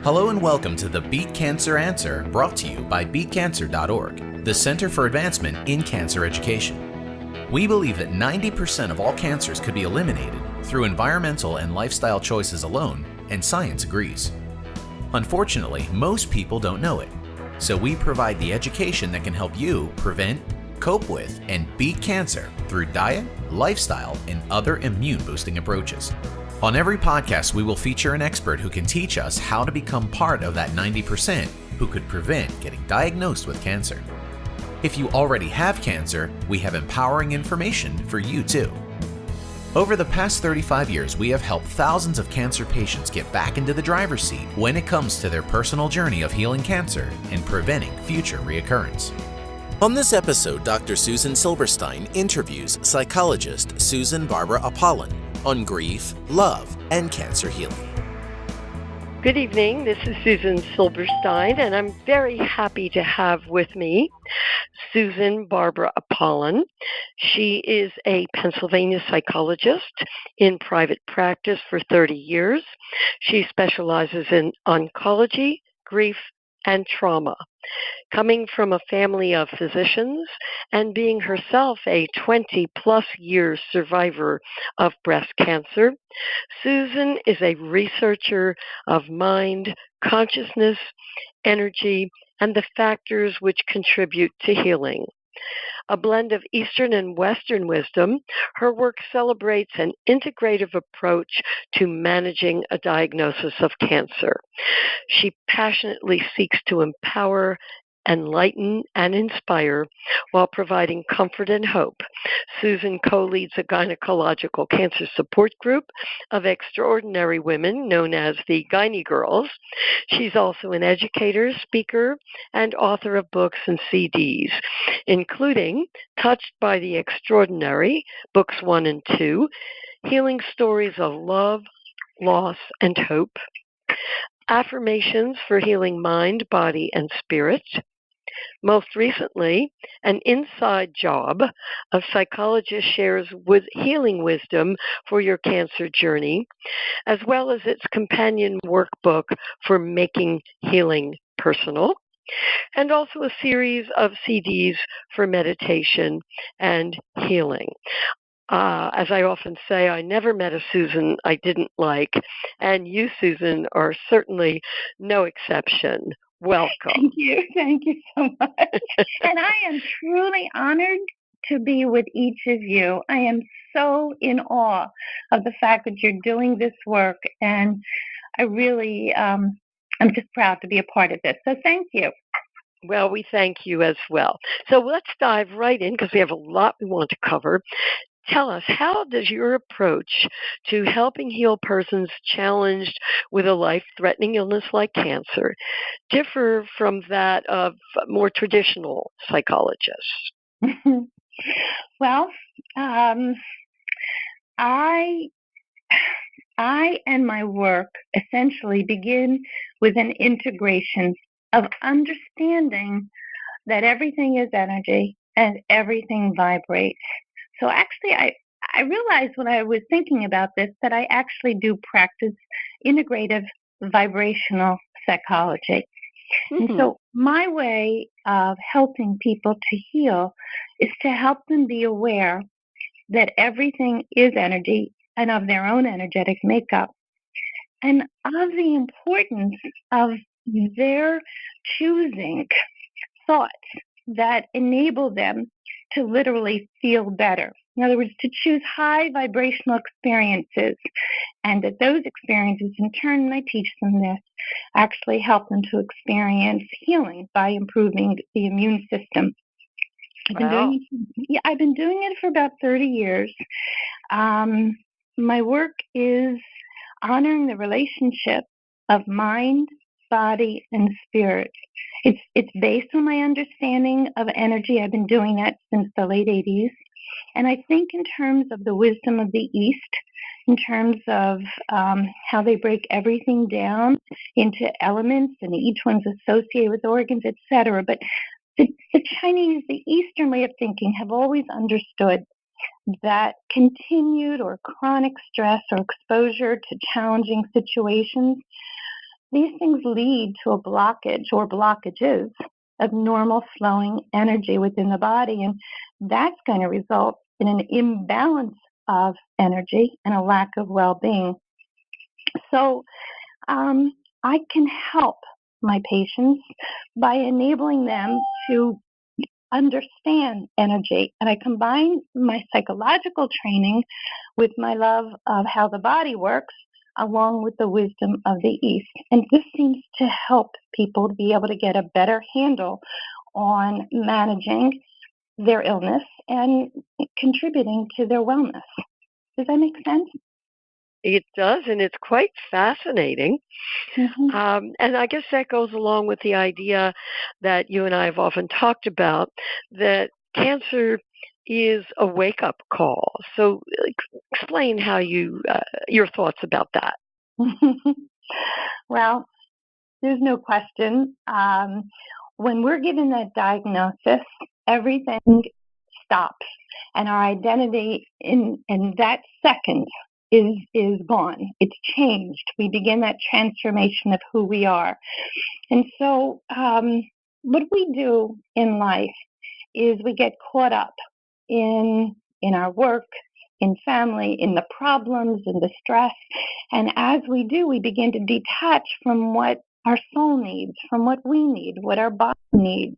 Hello and welcome to the Beat Cancer Answer, brought to you by BeatCancer.Org, the Center for Advancement in Cancer Education. We believe that 90% of all cancers could be eliminated through environmental and lifestyle choices alone, and science agrees. Unfortunately, most people don't know it, so we provide the education that can help you prevent, cope with, and beat cancer through diet, lifestyle, and other immune-boosting approaches. On every podcast, we will feature an expert who can teach us how to become part of that 90% who could prevent getting diagnosed with cancer. If you already have cancer, we have empowering information for you too. Over the past 35 years, we have helped thousands of cancer patients get back into the driver's seat when it comes to their personal journey of healing cancer and preventing future reoccurrence. On this episode, Dr. Susan Silberstein interviews psychologist Susan Barbara Apollon on grief, love, and cancer healing. Good evening. This is Susan Silberstein, and I'm very happy to have with me Susan Barbara Apollon. She is a Pennsylvania psychologist in private practice for 30 years. She specializes in oncology, grief, and trauma. Coming from a family of physicians and being herself a 20-plus year survivor of breast cancer, Susan is a researcher of mind, consciousness, energy, and the factors which contribute to healing. A blend of Eastern and Western wisdom, her work celebrates an integrative approach to managing a diagnosis of cancer. She passionately seeks to empower, enlighten, and inspire while providing comfort and hope. Susan co-leads a gynecological cancer support group of extraordinary women known as the Gyne Girls. She's also an educator, speaker, and author of books and CDs, including Touched by the Extraordinary, Books 1 and 2, Healing Stories of Love, Loss, and Hope, Affirmations for Healing Mind, Body, and Spirit. Most recently, an inside job of Psychologist Shares Healing Wisdom for Your Cancer Journey, as well as its companion workbook for making healing personal, and also a series of CDs for meditation and healing. As I often say, I never met a Susan I didn't like, and you, Susan, are certainly no exception. Welcome. Thank you so much. And I am truly honored to be with each of you. I am so in awe of the fact that you're doing this work, and I really, I'm just proud to be a part of this. So thank you. Well, we thank you as well. So let's dive right in because we have a lot we want to cover. Tell us, how does your approach to helping heal persons challenged with a life-threatening illness like cancer differ from that of more traditional psychologists? Well, I and my work essentially begin with an integration of understanding that everything is energy and everything vibrates. So actually, I realized when I was thinking about this that I actually do practice integrative vibrational psychology. And so my way of helping people to heal is to help them be aware that everything is energy and of their own energetic makeup, and of the importance of their choosing thoughts that enable them to literally feel better. In other words, to choose high vibrational experiences, and that those experiences, in turn, and I teach them this, actually help them to experience healing by improving the immune system. I've been doing it for about 30 years. My work is honoring the relationship of mind, body, and spirit. It's based on my understanding of energy. I've been doing that since the late 80s. And I think in terms of the wisdom of the East, in terms of how they break everything down into elements, and each one's associated with organs, etc. But the Chinese, the Eastern way of thinking, have always understood that continued or chronic stress or exposure to challenging situations these things lead to a blockage or blockages of normal flowing energy within the body, and that's going to result in an imbalance of energy and a lack of well-being. So I can help my patients by enabling them to understand energy. And I combine my psychological training with my love of how the body works, along with the wisdom of the East. And this seems to help people to be able to get a better handle on managing their illness and contributing to their wellness. Does that make sense? It does, and it's quite fascinating. Mm-hmm. And I guess that goes along with the idea that you and I have often talked about, that cancer is a wake-up call. So explain how your thoughts about that. Well, there's no question. When we're given that diagnosis, everything stops, and our identity in that second is gone. It's changed. We begin that transformation of who we are. And so what we do in life is we get caught up in our work, in family, in the problems, in the stress. And as we do, we begin to detach from what our soul needs, from what we need, what our body needs.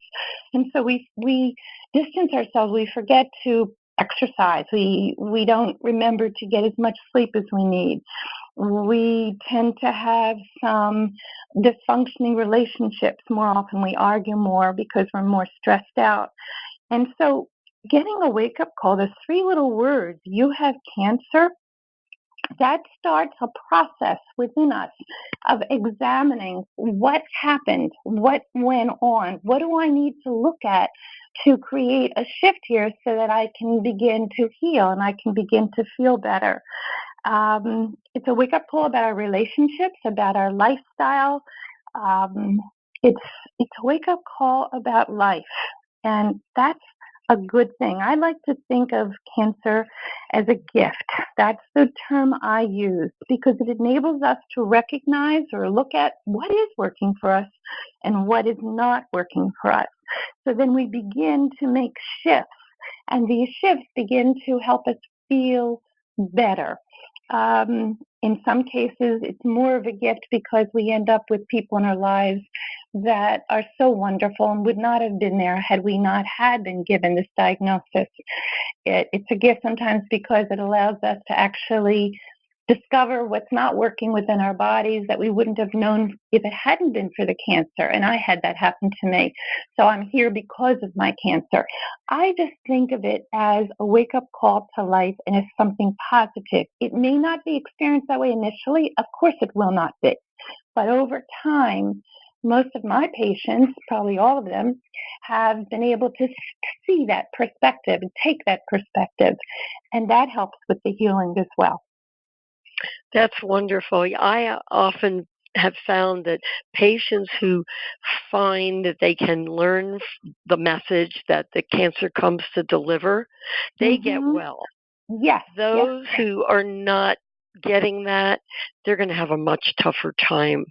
And so we distance ourselves. We forget to exercise. We don't remember to get as much sleep as we need. We tend to have some dysfunctioning relationships more often. We argue more because we're more stressed out. And so getting a wake-up call, the 3 little words, you have cancer, that starts a process within us of examining what happened, what went on, what do I need to look at to create a shift here so that I can begin to heal and I can begin to feel better. It's a wake-up call about our relationships, about our lifestyle. It's a wake-up call about life, and that's a good thing. I like to think of cancer as a gift. That's the term I use because it enables us to recognize or look at what is working for us and what is not working for us. So then we begin to make shifts, and these shifts begin to help us feel better. In some cases, it's more of a gift because we end up with people in our lives that are so wonderful and would not have been there had we not had been given this diagnosis. It's a gift sometimes because it allows us to actually discover what's not working within our bodies that we wouldn't have known if it hadn't been for the cancer. And I had that happen to me. So I'm here because of my cancer. I just think of it as a wake-up call to life and as something positive. It may not be experienced that way initially. Of course it will not be. But over time, most of my patients, probably all of them, have been able to see that perspective and take that perspective. And that helps with the healing as well. That's wonderful. I often have found that patients who find that they can learn the message that the cancer comes to deliver, they get well. Yes. Those who are not getting that, they're going to have a much tougher time.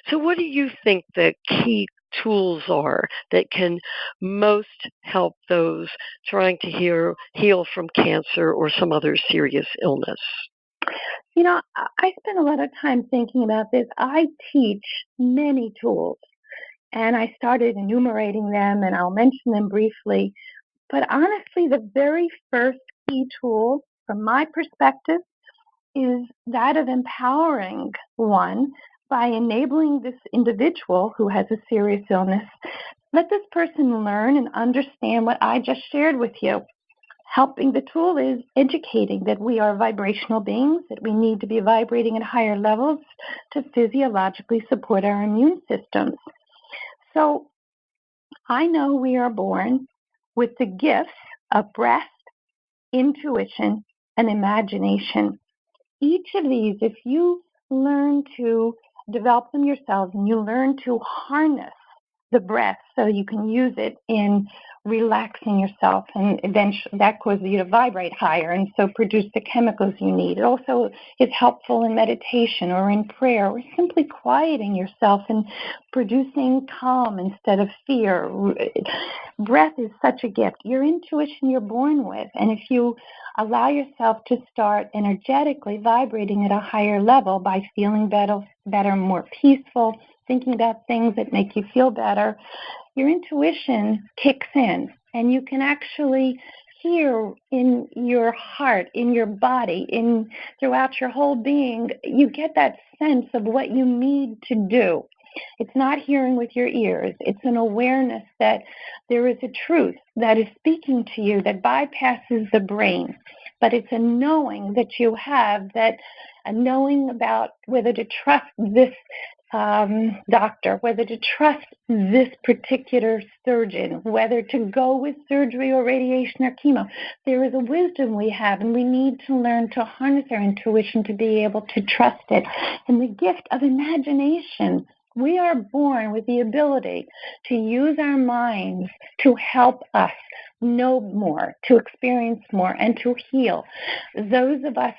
So what do you think the key tools are that can most help those trying to heal from cancer or some other serious illness? You know, I spend a lot of time thinking about this. I teach many tools, and I started enumerating them, and I'll mention them briefly. But honestly, the very first key tool, from my perspective, is that of empowering one by enabling this individual who has a serious illness. Let this person learn and understand what I just shared with you. Helping the tool is educating that we are vibrational beings, that we need to be vibrating at higher levels to physiologically support our immune systems. So I know we are born with the gifts of breath, intuition, and imagination. Each of these, if you learn to develop them yourselves and you learn to harness the breath also you can use it in relaxing yourself, and eventually that causes you to vibrate higher and so produce the chemicals you need. It also is helpful in meditation or in prayer or simply quieting yourself and producing calm instead of fear. Breath is such a gift. Your intuition you're born with, and if you allow yourself to start energetically vibrating at a higher level by feeling better, more peaceful, thinking about things that make you feel better, your intuition kicks in, and you can actually hear in your heart, in your body, throughout your whole being. You get that sense of what you need to do. It's not hearing with your ears. It's an awareness that there is a truth that is speaking to you that bypasses the brain. But it's a knowing that you have, a knowing about whether to trust this doctor, whether to trust this particular surgeon, whether to go with surgery or radiation or chemo. There is a wisdom we have, and we need to learn to harness our intuition to be able to trust it. And the gift of imagination. We are born with the ability to use our minds to help us know more, to experience more, and to heal. Those of us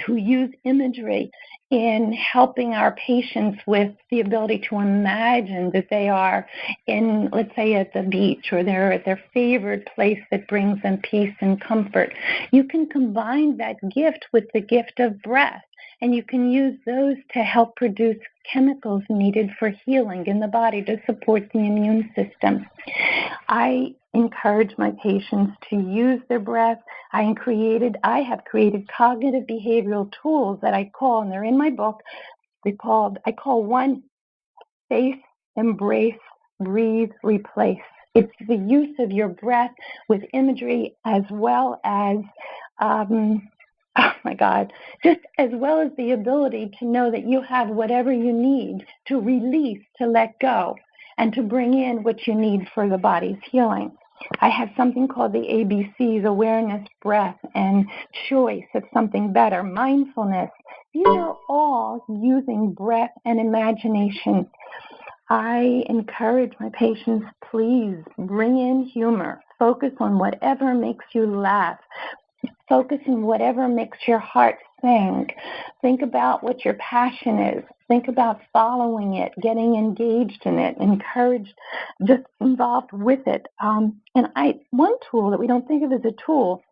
who use imagery in helping our patients with the ability to imagine that they are in, let's say, at the beach, or they're at their favorite place that brings them peace and comfort. You can combine that gift with the gift of breath, and you can use those to help produce chemicals needed for healing in the body to support the immune system. I encourage my patients to use their breath. I have created cognitive behavioral tools that I call, and they're in my book. I call one face, embrace, breathe, replace. It's the use of your breath with imagery as well as just as well as the ability to know that you have whatever you need to release, to let go, and to bring in what you need for the body's healing. I have something called the ABCs: awareness, breath, and choice of something better, mindfulness. These are all using breath and imagination. I encourage my patients, please bring in humor. Focus on whatever makes you laugh. Focus on whatever makes your heart sing. Think about what your passion is. Think about following it, getting engaged in it, encouraged, just involved with it. One tool that we don't think of as a tool,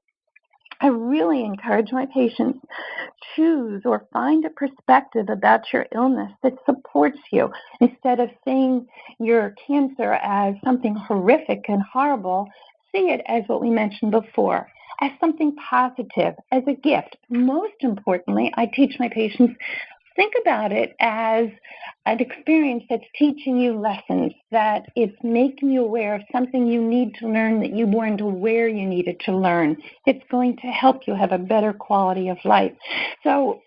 I really encourage my patients, choose or find a perspective about your illness that supports you. Instead of seeing your cancer as something horrific and horrible, see it as what we mentioned before, as something positive, as a gift. Most importantly, I teach my patients, think about it as an experience that's teaching you lessons, that it's making you aware of something you need to learn that you weren't aware you needed to learn. It's going to help you have a better quality of life. So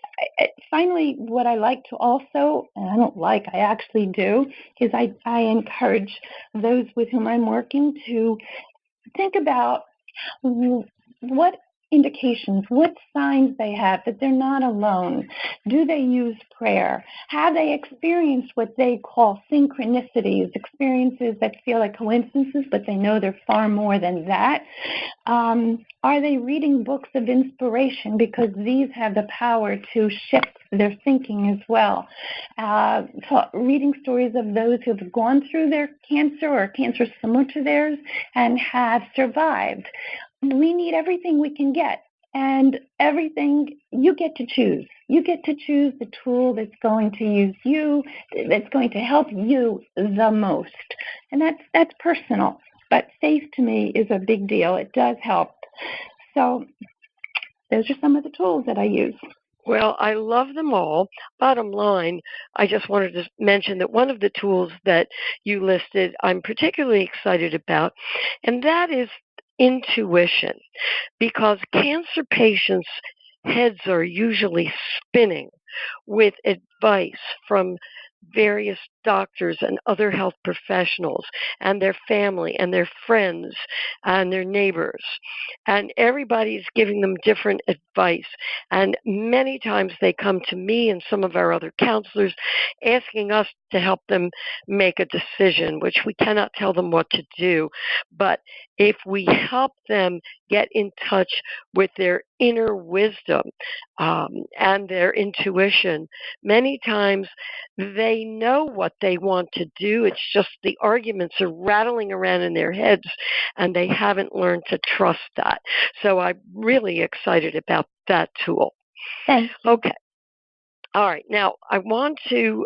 finally, what I like to also, and I actually do, is I encourage those with whom I'm working to think about what indications, what signs they have that they're not alone. Do they use prayer? Have they experienced what they call synchronicities, experiences that feel like coincidences, but they know they're far more than that? Are they reading books of inspiration, because these have the power to shift their thinking as well? So reading stories of those who have gone through their cancer or cancer similar to theirs and have survived. We need everything we can get, and everything you get to choose. You get to choose the tool that's going to use you, that's going to help you the most. And that's personal, but faith to me is a big deal. It does help. So those are some of the tools that I use. Well, I love them all. Bottom line, I just wanted to mention that one of the tools that you listed I'm particularly excited about, and that is intuition, because cancer patients' heads are usually spinning with advice from various doctors and other health professionals and their family and their friends and their neighbors. And everybody's giving them different advice. And many times they come to me and some of our other counselors asking us to help them make a decision, which we cannot tell them what to do. But if we help them get in touch with their inner wisdom and their intuition, many times they know what they want to do. It's just the arguments are rattling around in their heads and they haven't learned to trust that. So I'm really excited about that tool. Thanks. Okay. All right. Now, I want to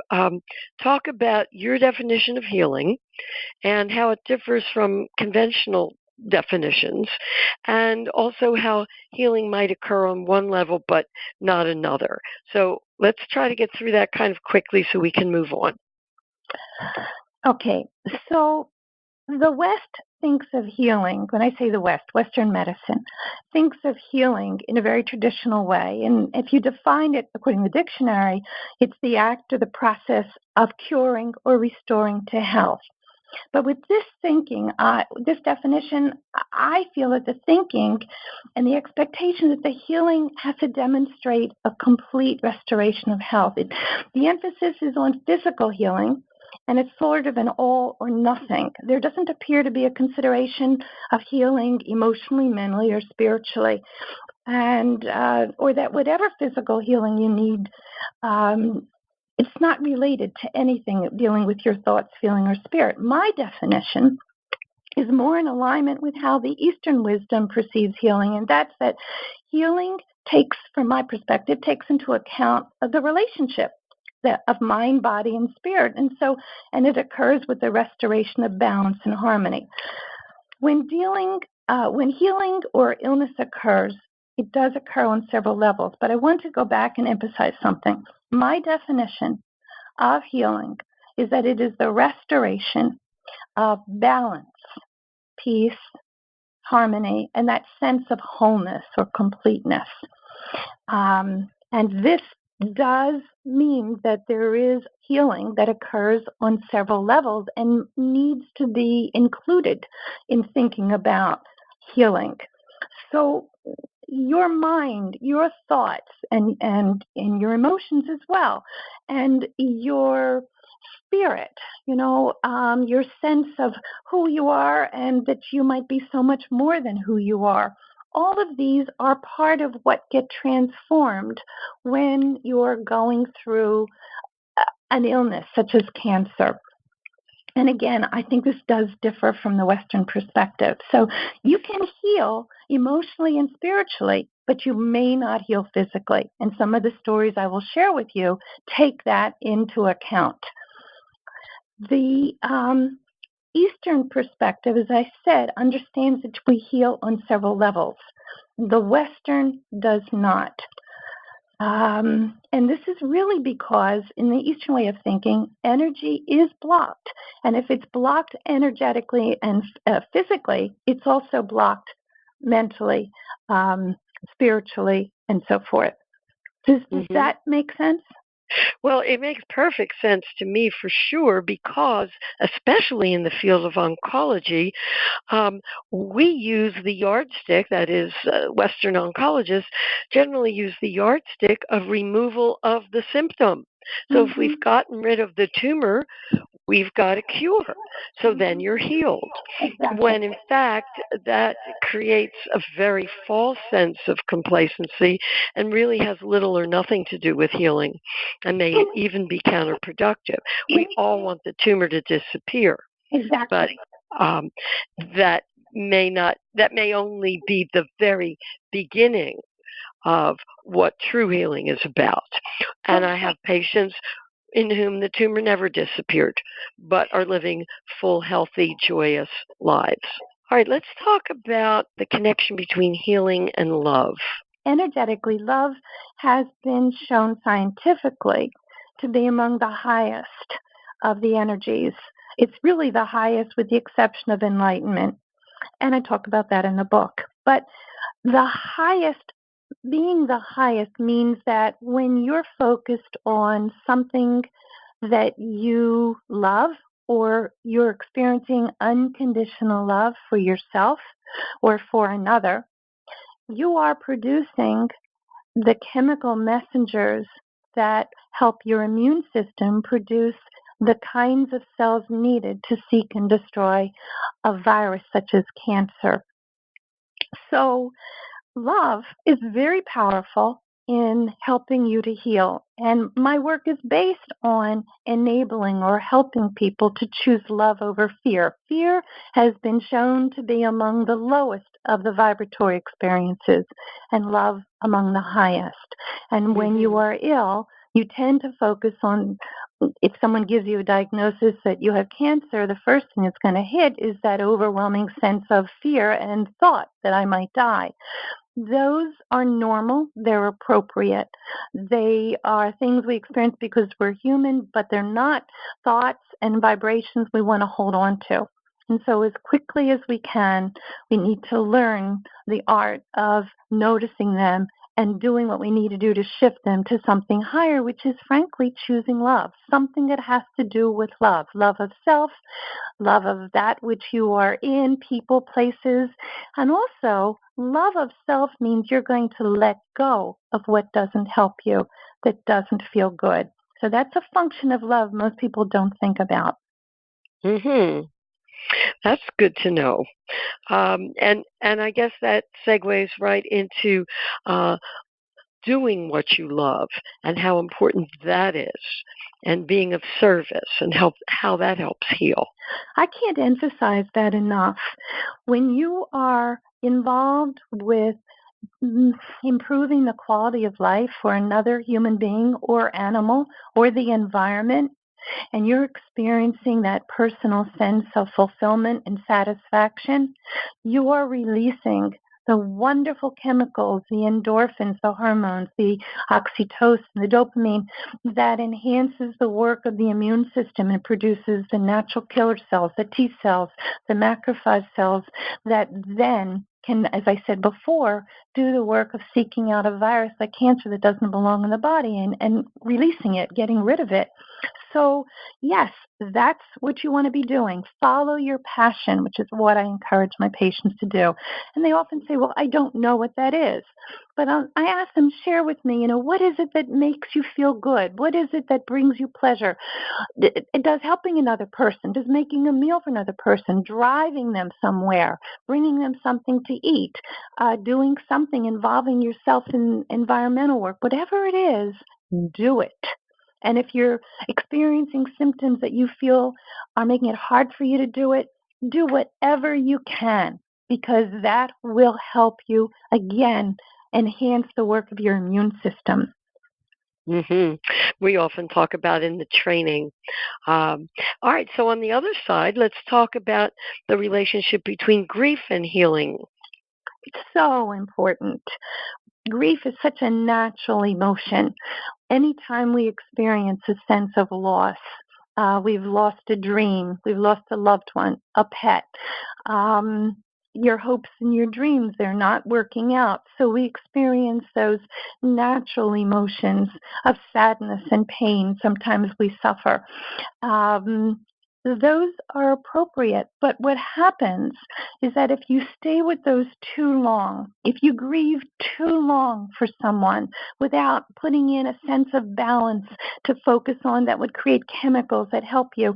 talk about your definition of healing and how it differs from conventional definitions, and also how healing might occur on one level but not another. So let's try to get through that kind of quickly so we can move on. Okay. So the West thinks of healing, when I say the West, Western medicine, thinks of healing in a very traditional way. And if you define it according to the dictionary, it's the act or the process of curing or restoring to health. But with this thinking, this definition, I feel that the thinking and the expectation that the healing has to demonstrate a complete restoration of health. The emphasis is on physical healing, and it's sort of an all or nothing. There doesn't appear to be a consideration of healing emotionally, mentally, or spiritually, and or that whatever physical healing you need, it's not related to anything dealing with your thoughts, feeling, or spirit. My definition is more in alignment with how the Eastern wisdom perceives healing, and that's that healing takes, from my perspective, takes into account the relationship of mind, body, and spirit, and it occurs with the restoration of balance and harmony. When healing or illness occurs, it does occur on several levels, but I want to go back and emphasize something. My definition of healing is that it is the restoration of balance, peace, harmony, and that sense of wholeness or completeness. And this does mean that there is healing that occurs on several levels and needs to be included in thinking about healing. So your mind, your thoughts, and your emotions as well, and your spirit, your sense of who you are and that you might be so much more than who you are. All of these are part of what get transformed when you're going through an illness such as cancer. And again, I think this does differ from the Western perspective. So you can heal emotionally and spiritually, but you may not heal physically. And some of the stories I will share with you take that into account. The Eastern perspective, as I said, understands that we heal on several levels. The Western does not. And this is really because in the Eastern way of thinking, energy is blocked. And if it's blocked energetically and physically, it's also blocked mentally, spiritually, and so forth. Does that make sense? Well, it makes perfect sense to me for sure, because especially in the field of oncology, we use the yardstick, that is, Western oncologists generally use the yardstick of removal of the symptom. So if we've gotten rid of the tumor, we've got a cure. So then you're healed. Exactly. When in fact that creates a very false sense of complacency and really has little or nothing to do with healing and may even be counterproductive. We all want the tumor to disappear. Exactly. But that may only be the very beginning of what true healing is about. And I have patients in whom the tumor never disappeared, but are living full, healthy, joyous lives. All right, let's talk about the connection between healing and love. Energetically, love has been shown scientifically to be among the highest of the energies. It's really the highest with the exception of enlightenment. And I talk about that in the book. But the highest, being the highest, means that when you're focused on something that you love or you're experiencing unconditional love for yourself or for another, you are producing the chemical messengers that help your immune system produce the kinds of cells needed to seek and destroy a virus such as cancer. So love is very powerful in helping you to heal. And my work is based on enabling or helping people to choose love over fear. Fear has been shown to be among the lowest of the vibratory experiences, and love among the highest. And when you are ill, you tend to focus on, if someone gives you a diagnosis that you have cancer, the first thing it's going to hit is that overwhelming sense of fear and thought that I might die. Those are normal. They're appropriate. They are things we experience because we're human, but they're not thoughts and vibrations we want to hold on to. And so as quickly as we can, we need to learn the art of noticing them and doing what we need to do to shift them to something higher, which is frankly choosing love, something that has to do with love of self, love of that which you are in, people, places, and also love of self means you're going to let go of what doesn't help you, that doesn't feel good. So that's a function of love most people don't think about. That's good to know. And I guess that segues right into doing what you love and how important that is, and being of service and how that helps heal. I can't emphasize that enough. When you are involved with improving the quality of life for another human being or animal or the environment, and you're experiencing that personal sense of fulfillment and satisfaction, you are releasing the wonderful chemicals, the endorphins, the hormones, the oxytocin, the dopamine that enhances the work of the immune system and produces the natural killer cells, the T cells, the macrophage cells that then can, as I said before, do the work of seeking out a virus like cancer that doesn't belong in the body and releasing it, getting rid of it. So, yes, that's what you want to be doing. Follow your passion, which is what I encourage my patients to do. And they often say, well, I don't know what that is. But I ask them, share with me, what is it that makes you feel good? What is it that brings you pleasure? Does helping another person, does making a meal for another person, driving them somewhere, bringing them something to eat, doing something involving yourself in environmental work, whatever it is, do it. And if you're experiencing symptoms that you feel are making it hard for you to do it, do whatever you can, because that will help you, again, enhance the work of your immune system. We often talk about in the training. All right, so on the other side, let's talk about the relationship between grief and healing. It's so important. Grief is such a natural emotion. Anytime we experience a sense of loss, we've lost a dream, we've lost a loved one, a pet, your hopes and your dreams, they're not working out. So we experience those natural emotions of sadness and pain. Sometimes we suffer. Those are appropriate. But what happens is that if you stay with those too long, if you grieve too long for someone without putting in a sense of balance to focus on that would create chemicals that help you,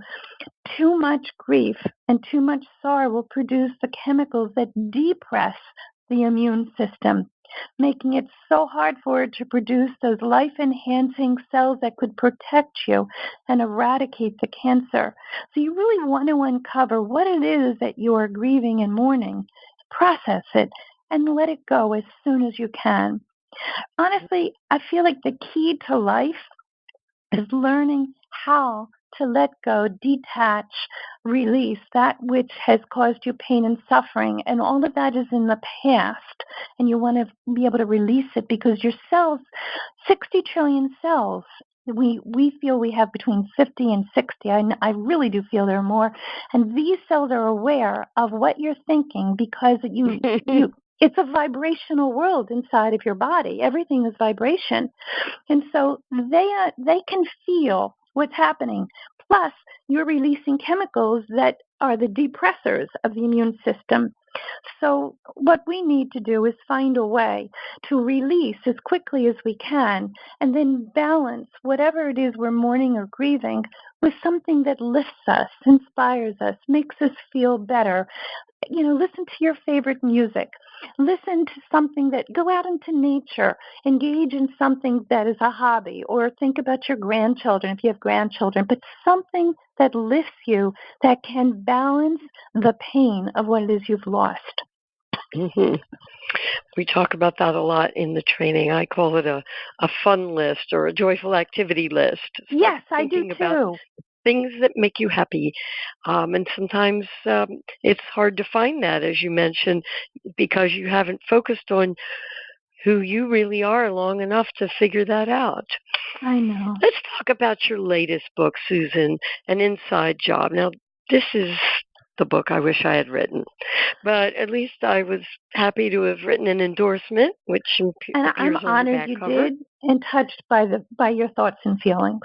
too much grief and too much sorrow will produce the chemicals that depress the immune system, making it so hard for it to produce those life-enhancing cells that could protect you and eradicate the cancer. So you really want to uncover what it is that you are grieving and mourning, process it, and let it go as soon as you can. Honestly, I feel like the key to life is learning how to let go, detach, release that which has caused you pain and suffering. And all of that is in the past. And you want to be able to release it because your cells, 60 trillion cells, we feel we have between 50 and 60. I really do feel there are more. And these cells are aware of what you're thinking because it's a vibrational world inside of your body. Everything is vibration. And so they can feel what's happening. Plus, you're releasing chemicals that are the depressors of the immune system. So what we need to do is find a way to release as quickly as we can and then balance whatever it is we're mourning or grieving with something that lifts us, inspires us, makes us feel better. Listen to your favorite music. Listen to something go out into nature, engage in something that is a hobby, or think about your grandchildren if you have grandchildren, but something that lifts you, that can balance the pain of what it is you've lost. Mm-hmm. We talk about that a lot in the training. I call it a fun list or a joyful activity list. Yes, I do too. About things that make you happy. And sometimes it's hard to find that, as you mentioned, because you haven't focused on who you really are long enough to figure that out. I know. Let's talk about your latest book, Susan, An Inside Job. Now, this is the book I wish I had written, but at least I was happy to have written an endorsement, which and appears I'm on honored the back you cover. did, and touched by your thoughts and feelings.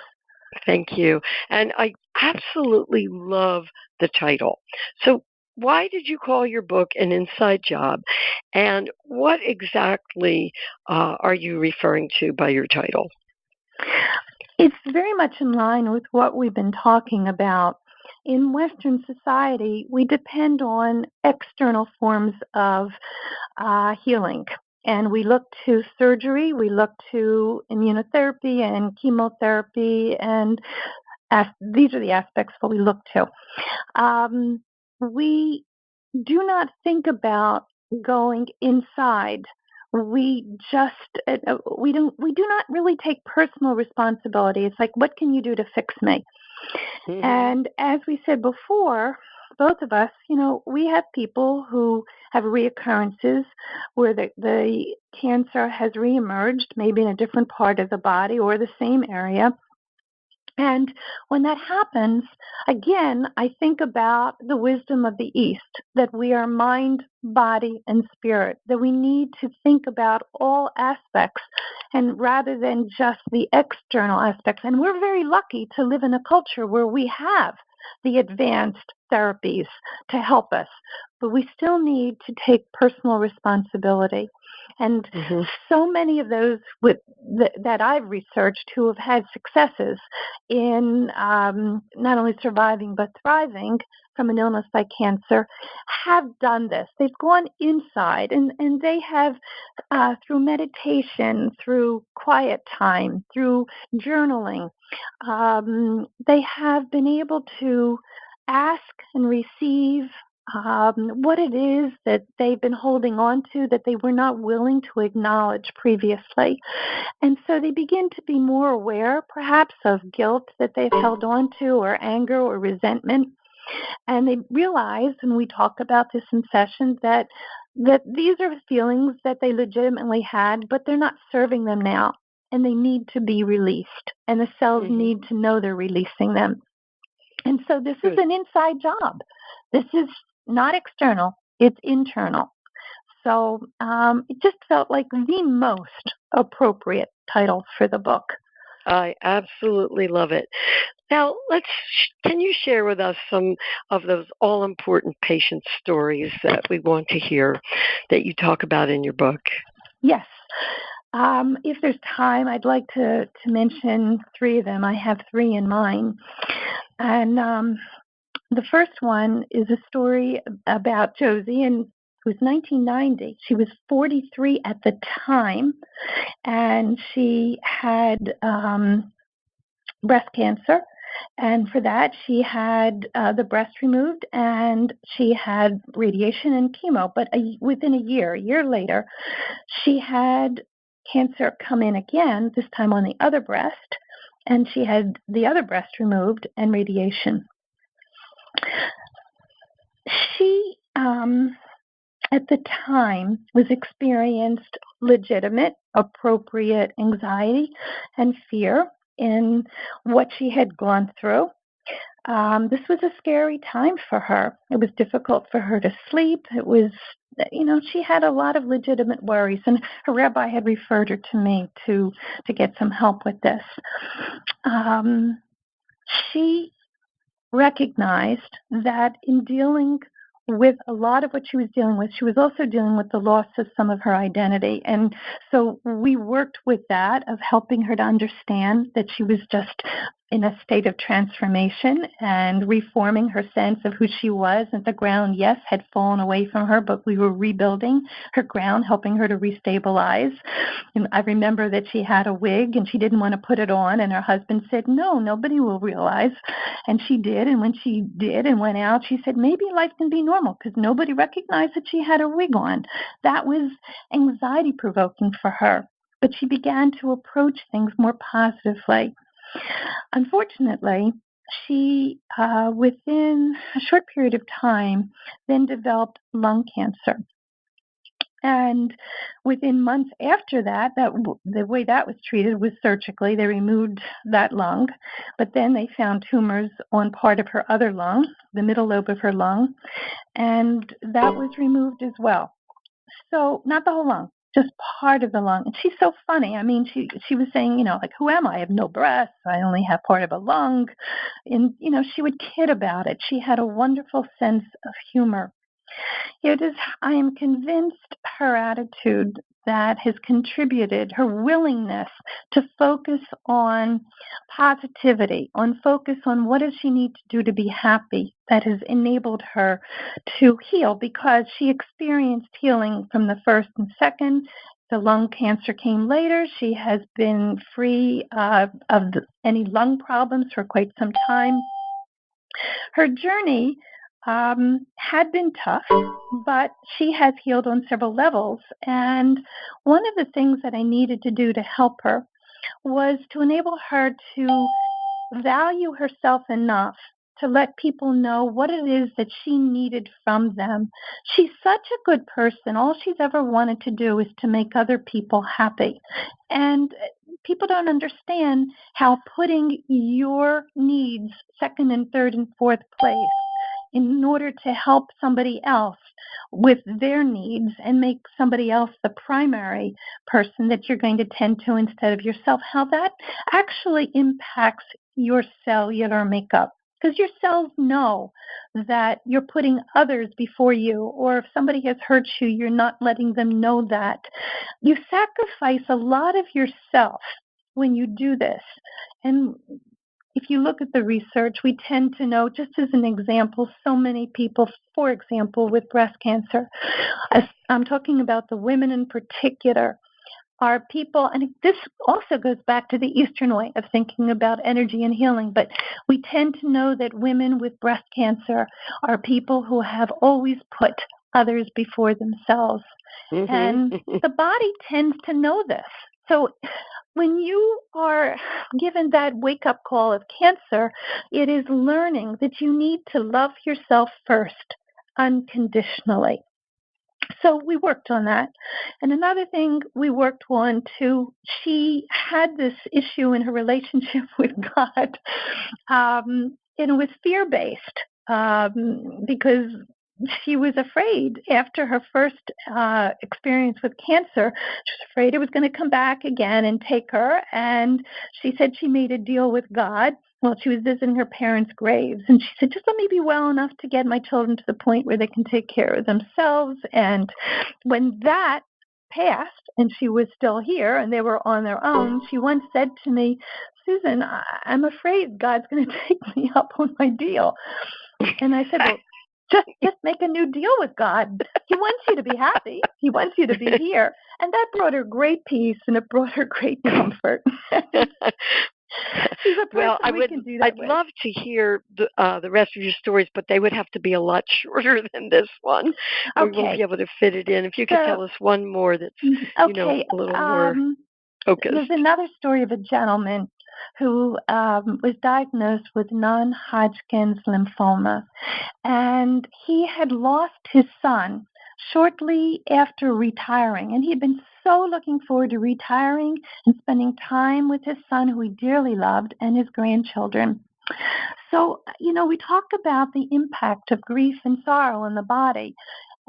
Thank you. And I absolutely love the title. So why did you call your book An Inside Job? And what exactly are you referring to by your title? It's very much in line with what we've been talking about. In Western society, we depend on external forms of healing. And we look to surgery, we look to immunotherapy and chemotherapy, and these are the aspects what we look to. We do not think about going inside. We do not really take personal responsibility. It's like, what can you do to fix me? Mm-hmm. And as we said before, both of us, we have people who have reoccurrences where the cancer has reemerged, maybe in a different part of the body or the same area. And when that happens, again, I think about the wisdom of the East, that we are mind, body, and spirit, that we need to think about all aspects, and rather than just the external aspects. And we're very lucky to live in a culture where we have the advanced therapies to help us, but we still need to take personal responsibility. And so many of those that I've researched who have had successes in not only surviving but thriving from an illness like cancer have done this. They've gone inside, and they have, through meditation, through quiet time, through journaling, they have been able to ask and receive what it is that they've been holding on to that they were not willing to acknowledge previously. And so they begin to be more aware, perhaps, of guilt that they've held on to, or anger or resentment. And they realize, and we talk about this in sessions, that these are feelings that they legitimately had, but they're not serving them now, and they need to be released. And the cells need to know they're releasing them. And so this is an inside job. This is not external, it's internal. So it just felt like the most appropriate title for the book. I absolutely love it. Now, can you share with us some of those all-important patient stories that we want to hear that you talk about in your book? Yes. If there's time, I'd like to mention three of them. I have three in mind. And the first one is a story about Josie, and it was 1990. She was 43 at the time, and she had breast cancer. And for that, she had the breast removed, and she had radiation and chemo. But within a year later, she had cancer come in again, this time on the other breast, and she had the other breast removed and radiation. She, at the time, was experienced legitimate, appropriate anxiety and fear in what she had gone through. This was a scary time for her. It was difficult for her to sleep. It was, she had a lot of legitimate worries, and her rabbi had referred her to me to get some help with this. she recognized that in dealing with a lot of what she was dealing with, she was also dealing with the loss of some of her identity. And so we worked with that, of helping her to understand that she was just in a state of transformation and reforming her sense of who she was. And the ground, yes, had fallen away from her, but we were rebuilding her ground, helping her to restabilize. And I remember that she had a wig and she didn't want to put it on. And her husband said, no, nobody will realize. And she did. And when she did and went out, she said, maybe life can be normal, because nobody recognized that she had a wig on. That was anxiety provoking for her. But she began to approach things more positively. Unfortunately, she, within a short period of time, then developed lung cancer. And within months after that, the way that was treated was surgically. They removed that lung, but then they found tumors on part of her other lung, the middle lobe of her lung, and that was removed as well. So not the whole lung, just part of the lung. And she's so funny. I mean, she was saying, like, who am I? I have no breasts. I only have part of a lung. And, she would kid about it. She had a wonderful sense of humor. I am convinced her attitude that has contributed, her willingness to focus on positivity, focus on what does she need to do to be happy, that has enabled her to heal, because she experienced healing from the first and second. The lung cancer came later. She has been free of any lung problems for quite some time. Her journey had been tough, but she has healed on several levels. And one of the things that I needed to do to help her was to enable her to value herself enough to let people know what it is that she needed from them. She's such a good person. All she's ever wanted to do is to make other people happy. And people don't understand how putting your needs second and third and fourth place in order to help somebody else with their needs and make somebody else the primary person that you're going to tend to instead of yourself, how that actually impacts your cellular makeup. Because your cells know that you're putting others before you, or if somebody has hurt you, you're not letting them know that. You sacrifice a lot of yourself when you do this. And if you look at the research, we tend to know, just as an example, so many people, for example, with breast cancer, I'm talking about the women in particular, are people, and this also goes back to the Eastern way of thinking about energy and healing, but we tend to know that women with breast cancer are people who have always put others before themselves. Mm-hmm. And the body tends to know this. So when you are given that wake-up call of cancer, it is learning that you need to love yourself first, unconditionally. So we worked on that. And another thing we worked on, too, she had this issue in her relationship with God, and it was fear-based, because she was afraid after her first experience with cancer. She was afraid it was going to come back again and take her. And she said she made a deal with God. Well, she was visiting her parents' graves, and she said, just let me be well enough to get my children to the point where they can take care of themselves. And when that passed and she was still here and they were on their own, she once said to me, Susan, I'm afraid God's going to take me up on my deal. And I said, well, just make a new deal with God. He wants you to be happy. He wants you to be here. And that brought her great peace, and it brought her great comfort. Well, I'd love to hear the rest of your stories, but they would have to be a lot shorter than this one. Okay. We won't be able to fit it in. If you could tell us one more that's a little more focused. There's another story of a gentleman who was diagnosed with non-Hodgkin's lymphoma, and he had lost his son shortly after retiring, and he had been so looking forward to retiring and spending time with his son, who he dearly loved, and his grandchildren. So, we talk about the impact of grief and sorrow in the body,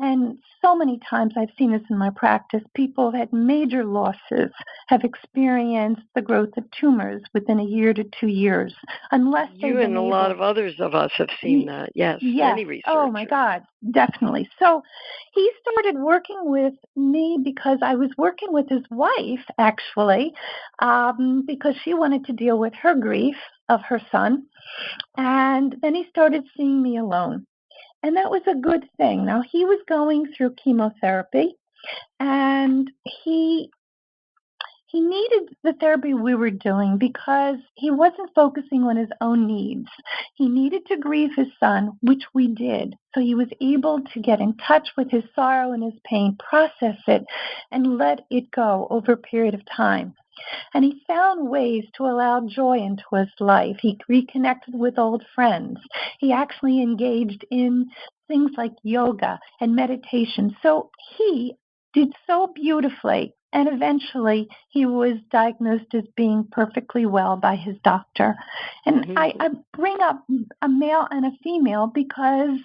And so many times I've seen this in my practice. People have had major losses, have experienced the growth of tumors within a year to 2 years, unless they've been a lot of others of us have seen that. Yes, many researchers. Oh my God, definitely. So he started working with me because I was working with his wife, actually, because she wanted to deal with her grief of her son. And then he started seeing me alone. And that was a good thing. Now, he was going through chemotherapy, and he needed the therapy we were doing because he wasn't focusing on his own needs. He needed to grieve his son, which we did. So he was able to get in touch with his sorrow and his pain, process it, and let it go over a period of time. And he found ways to allow joy into his life. He reconnected with old friends. He actually engaged in things like yoga and meditation. So he did so beautifully. And eventually he was diagnosed as being perfectly well by his doctor. And I bring up a male and a female because,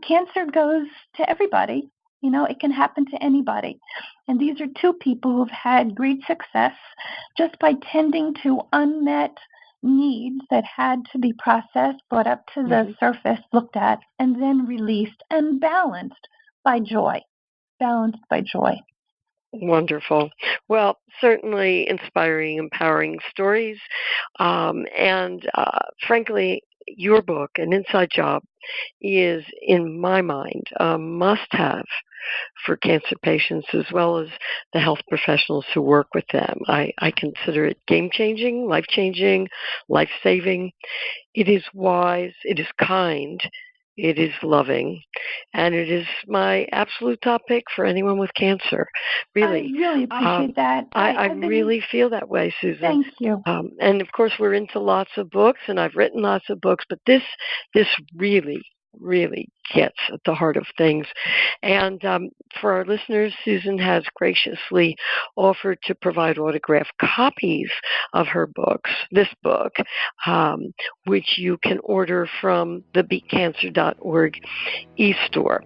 cancer goes to everybody. It can happen to anybody. And these are two people who've had great success just by tending to unmet needs that had to be processed, brought up to the surface, looked at, and then released and balanced by joy. Wonderful. Well, certainly inspiring, empowering stories. And frankly, your book, An Inside Job, is, in my mind, a must-have for cancer patients as well as the health professionals who work with them. I consider it game-changing, life-changing, life-saving. It is wise, it is kind, it is loving, and it is my absolute top pick for anyone with cancer. Really. I really appreciate that. I really feel that way, Susan. Thank you. And of course, we're into lots of books, and I've written lots of books, but this really gets at the heart of things. And for our listeners, Susan has graciously offered to provide autographed copies of her books, this book, which you can order from the BeatCancer.Org e-store.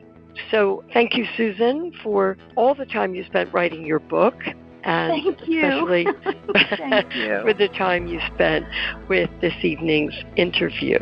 So thank you, Susan, for all the time you spent writing your book. And thank you. Especially thank you. for the time you spent with this evening's interview.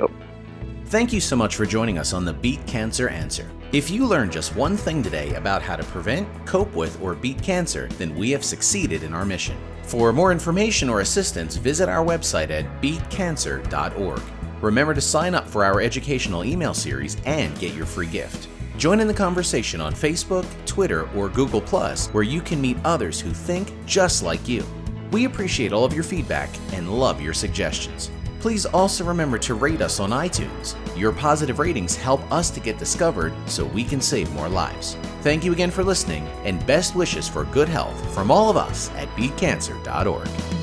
Thank you so much for joining us on the Beat Cancer Answer. If you learned just one thing today about how to prevent, cope with, or beat cancer, then we have succeeded in our mission. For more information or assistance, visit our website at BeatCancer.Org. Remember to sign up for our educational email series and get your free gift. Join in the conversation on Facebook, Twitter, or Google+, where you can meet others who think just like you. We appreciate all of your feedback and love your suggestions. Please also remember to rate us on iTunes. Your positive ratings help us to get discovered so we can save more lives. Thank you again for listening, and best wishes for good health from all of us at BeatCancer.Org.